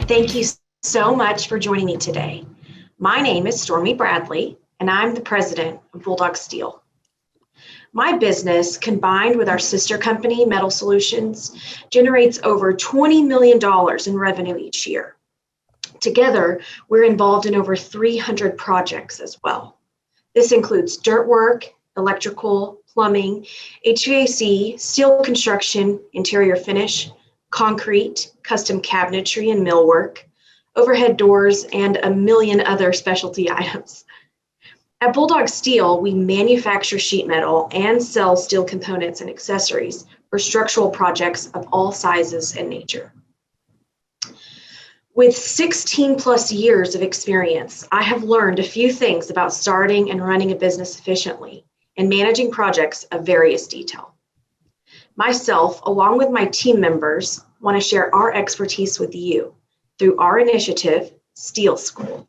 Thank you so much for joining me today. My name is Stormy Bradley, and I'm the president of Bulldog Steel. My business, combined with our sister company, Metal Solutions, generates over $20 million in revenue each year. Together, we're involved in over 300 projects as well. This includes dirt work, electrical, plumbing, HVAC, steel construction, interior finish, concrete, custom cabinetry and millwork, overhead doors, and a million other specialty items. At Bulldog Steel, we manufacture sheet metal and sell steel components and accessories for structural projects of all sizes and nature. With 16 plus years of experience, I have learned a few things about starting and running a business efficiently and managing projects of various detail. Myself, along with my team members, want to share our expertise with you through our initiative, Steel School.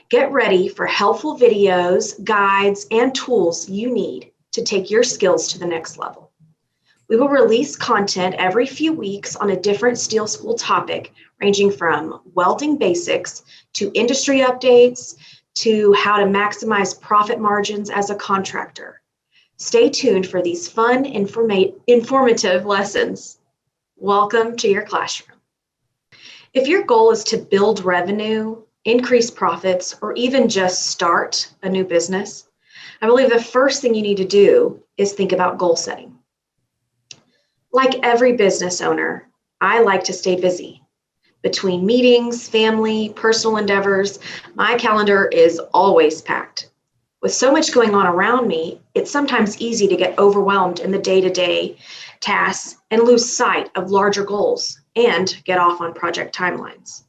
Get ready for helpful videos, guides, and tools you need to take your skills to the next level. We will release content every few weeks on a different Steel School topic, ranging from welding basics to industry updates to how to maximize profit margins as a contractor. Stay tuned for these fun, informative lessons. Welcome to your classroom. If your goal is to build revenue, increase profits, or even just start a new business, I believe the first thing you need to do is think about goal setting. Like every business owner, I like to stay busy. Between meetings, family, personal endeavors, my calendar is always packed. With so much going on around me, it's sometimes easy to get overwhelmed in the day-to-day tasks and lose sight of larger goals and get off on project timelines.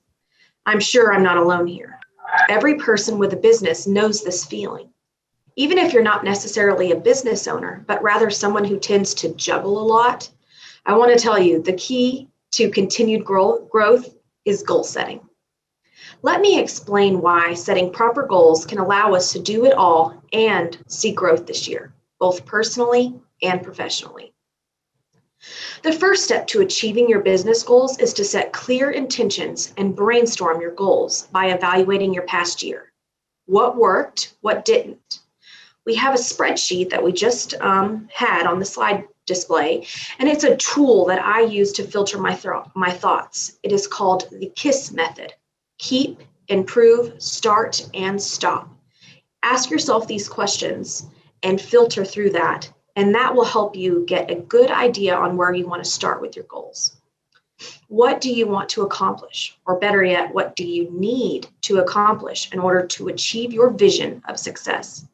I'm sure I'm not alone here. Every person with a business knows this feeling. Even if you're not necessarily a business owner, but rather someone who tends to juggle a lot, I want to tell you the key to continued growth is goal setting. Let me explain why setting proper goals can allow us to do it all and see growth this year, both personally and professionally. The first step to achieving your business goals is to set clear intentions and brainstorm your goals by evaluating your past year. What worked, what didn't? We have a spreadsheet that we just had on the slide display, and it's a tool that I use to filter my thoughts. It is called the KISS method. Keep, improve, start, and stop. Ask yourself these questions and filter through that, and that will help you get a good idea on where you want to start with your goals. What do you want to accomplish? Or better yet, what do you need to accomplish in order to achieve your vision of success?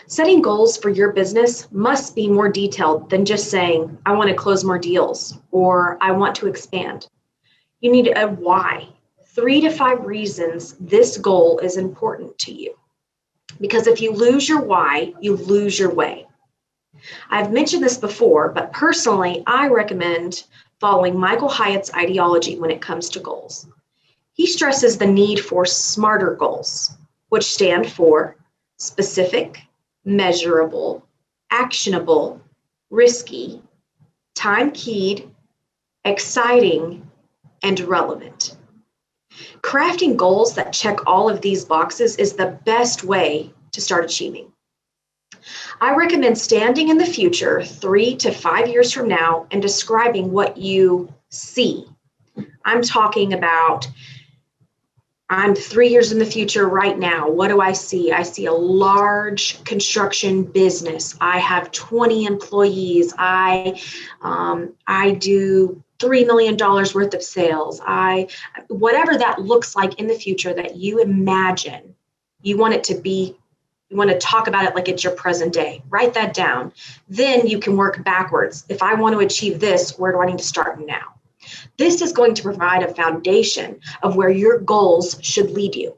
Setting goals for your business must be more detailed than just saying, I want to close more deals or I want to expand. You need a why, 3 to 5 reasons this goal is important to you. Because if you lose your why, you lose your way. I've mentioned this before, but personally, I recommend following Michael Hyatt's ideology when it comes to goals. He stresses the need for SMARTer goals, which stand for specific, measurable, actionable, risky, time-keyed, exciting, and relevant. Crafting goals that check all of these boxes is the best way to start achieving. I recommend standing in the future 3 to 5 years from now and describing what you see. I'm talking about, I'm 3 years in the future right now. What do I see? I see a large construction business. I have 20 employees. I do $3 million worth of sales. Whatever that looks like in the future that you imagine, you want it to be, you want to talk about it like it's your present day. Write that down. Then you can work backwards. If I want to achieve this, where do I need to start now? This is going to provide a foundation of where your goals should lead you.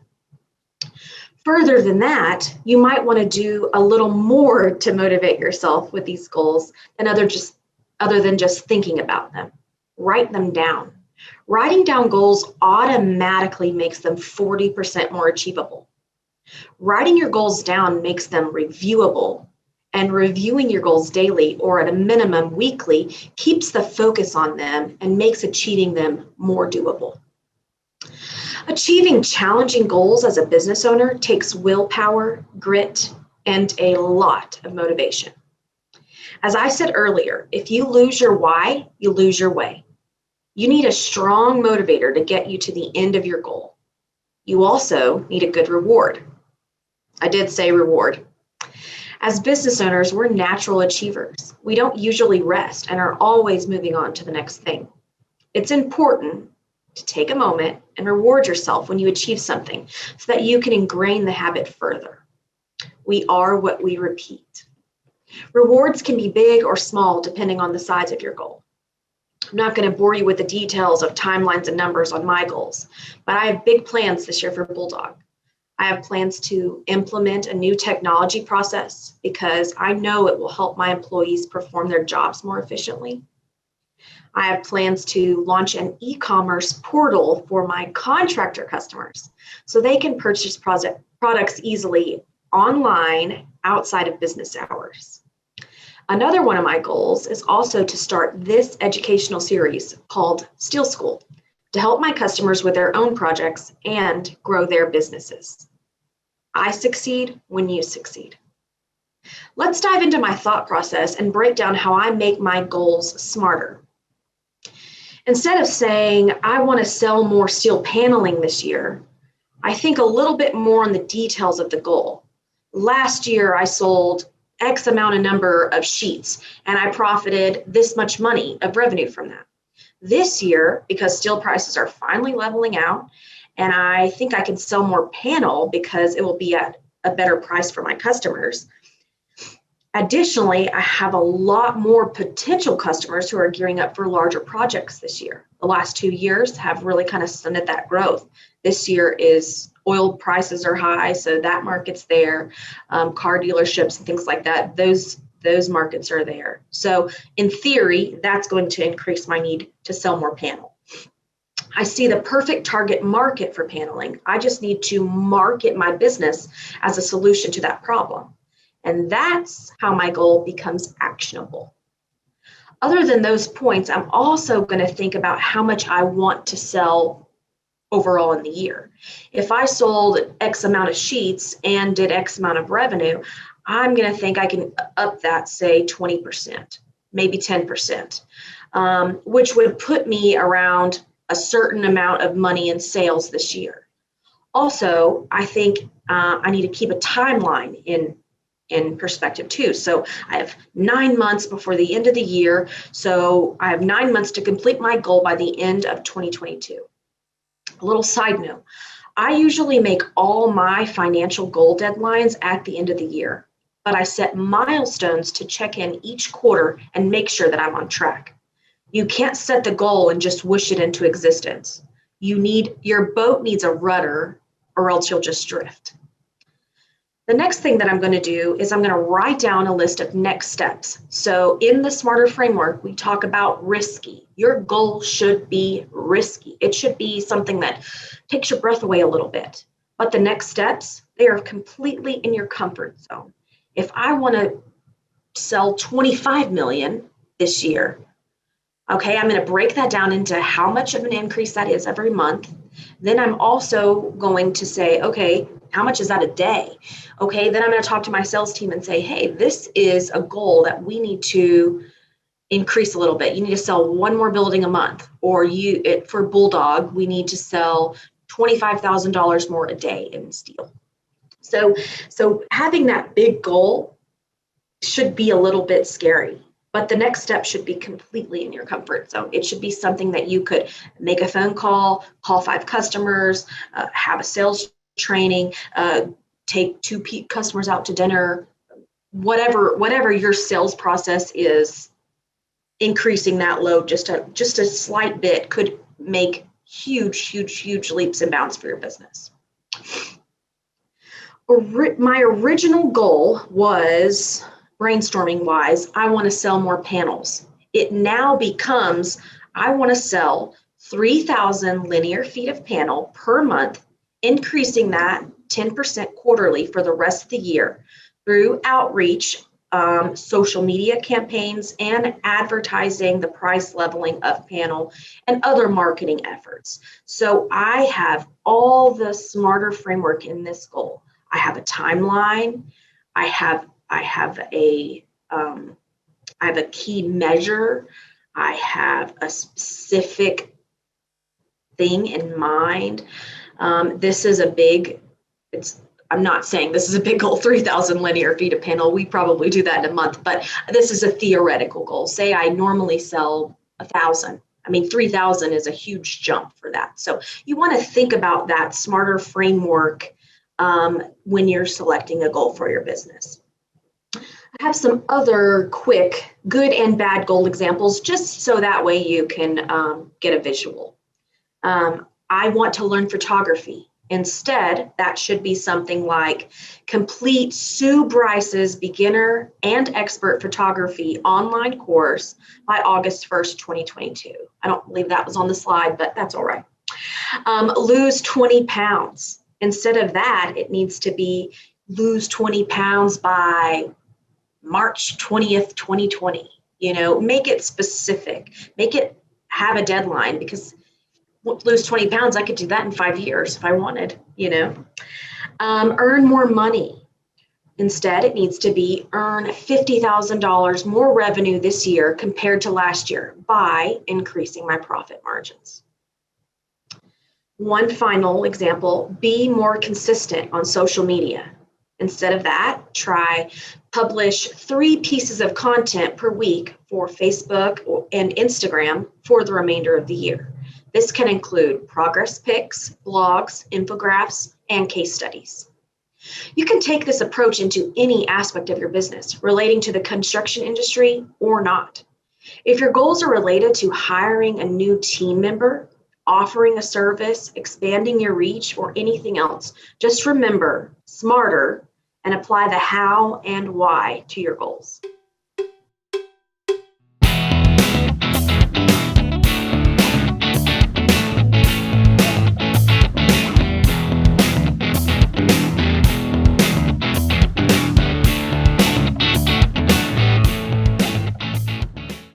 Further than that, you might want to do a little more to motivate yourself with these goals than other than just thinking about them. Write them down. Writing down goals automatically makes them 40% more achievable. Writing your goals down makes them reviewable And reviewing your goals daily or at a minimum weekly keeps the focus on them and makes achieving them more doable. Achieving challenging goals as a business owner takes willpower, grit, and a lot of motivation. As I said earlier, if you lose your why, you lose your way. You need a strong motivator to get you to the end of your goal. You also need a good reward. I did say reward. As business owners, we're natural achievers. We don't usually rest and are always moving on to the next thing. It's important to take a moment and reward yourself when you achieve something so that you can ingrain the habit further. We are what we repeat. Rewards can be big or small depending on the size of your goal. I'm not going to bore you with the details of timelines and numbers on my goals, but I have big plans this year for Bulldog. I have plans to implement a new technology process because I know it will help my employees perform their jobs more efficiently. I have plans to launch an e-commerce portal for my contractor customers so they can purchase products easily online outside of business hours. Another one of my goals is also to start this educational series called Steel School to help my customers with their own projects and grow their businesses. I succeed when you succeed. Let's dive into my thought process and break down how I make my goals smarter. Instead of saying, I want to sell more steel paneling this year, I think a little bit more on the details of the goal. Last year, I sold X amount of number of sheets and I profited this much money of revenue from that. This year, because steel prices are finally leveling out, and I think I can sell more panel because it will be at a better price for my customers. Additionally, I have a lot more potential customers who are gearing up for larger projects this year. The last 2 years have really kind of stunted that growth. This year is oil prices are high, so that market's there. Car dealerships and things like that, those markets are there. So in theory, that's going to increase my need to sell more panel. I see the perfect target market for paneling. I just need to market my business as a solution to that problem. And that's how my goal becomes actionable. Other than those points, I'm also going to think about how much I want to sell overall in the year. If I sold X amount of sheets and did X amount of revenue, I'm going to think I can up that, say 20%, maybe 10%, which would put me around a certain amount of money in sales this year. Also, I think I need to keep a timeline in perspective too. So I have 9 months before the end of the year. So I have 9 months to complete my goal by the end of 2022. A little side note, I usually make all my financial goal deadlines at the end of the year, but I set milestones to check in each quarter and make sure that I'm on track. You can't set the goal and just wish it into existence. Your boat needs a rudder or else you'll just drift. The next thing that I'm going to do is I'm going to write down a list of next steps. So in the Smarter framework, we talk about risky. Your goal should be risky. It should be something that takes your breath away a little bit. But the next steps, they are completely in your comfort zone. If I want to sell 25 million this year, okay, I'm going to break that down into how much of an increase that is every month. Then I'm also going to say, okay, how much is that a day? Okay, then I'm going to talk to my sales team and say, hey, this is a goal that we need to increase a little bit. You need to sell one more building a month, or for Bulldog, we need to sell $25,000 more a day in steel. So having that big goal should be a little bit scary. But the next step should be completely in your comfort zone. It should be something that you could make a phone call 5 customers, have a sales training, take 2 customers out to dinner, whatever your sales process is. Increasing that load just a slight bit could make huge leaps and bounds for your business. My original goal was, brainstorming wise, I want to sell more panels. It now becomes, I want to sell 3,000 linear feet of panel per month, increasing that 10% quarterly for the rest of the year through outreach social media campaigns, and advertising, the price leveling of panel, and other marketing efforts. So I have all the smarter framework in this goal. I have a timeline. I have a key measure. I have a specific thing in mind. This is a big, I'm not saying this is a big goal, 3,000 linear feet of panel. We probably do that in a month, but this is a theoretical goal. Say I normally sell 1,000. 3,000 is a huge jump for that. So you want to think about that smarter framework when you're selecting a goal for your business. I have some other quick good and bad goal examples, just so that way you can get a visual. I want to learn photography. Instead, that should be something like complete Sue Bryce's beginner and expert photography online course by August 1st, 2022. I don't believe that was on the slide, but that's all right. Lose 20 pounds. Instead of that, it needs to be lose 20 pounds by March 20th, 2020. Make it specific, make it have a deadline, because lose 20 pounds, I could do that in 5 years if I wanted, Earn more money. Instead, it needs to be earn $50,000 more revenue this year compared to last year by increasing my profit margins. One final example, be more consistent on social media. Instead of that, try publish 3 pieces of content per week for Facebook and Instagram for the remainder of the year. This can include progress pics, blogs, infographics, and case studies. You can take this approach into any aspect of your business relating to the construction industry or not. If your goals are related to hiring a new team member, offering a service, expanding your reach, or anything else, just remember smarter and apply the how and why to your goals.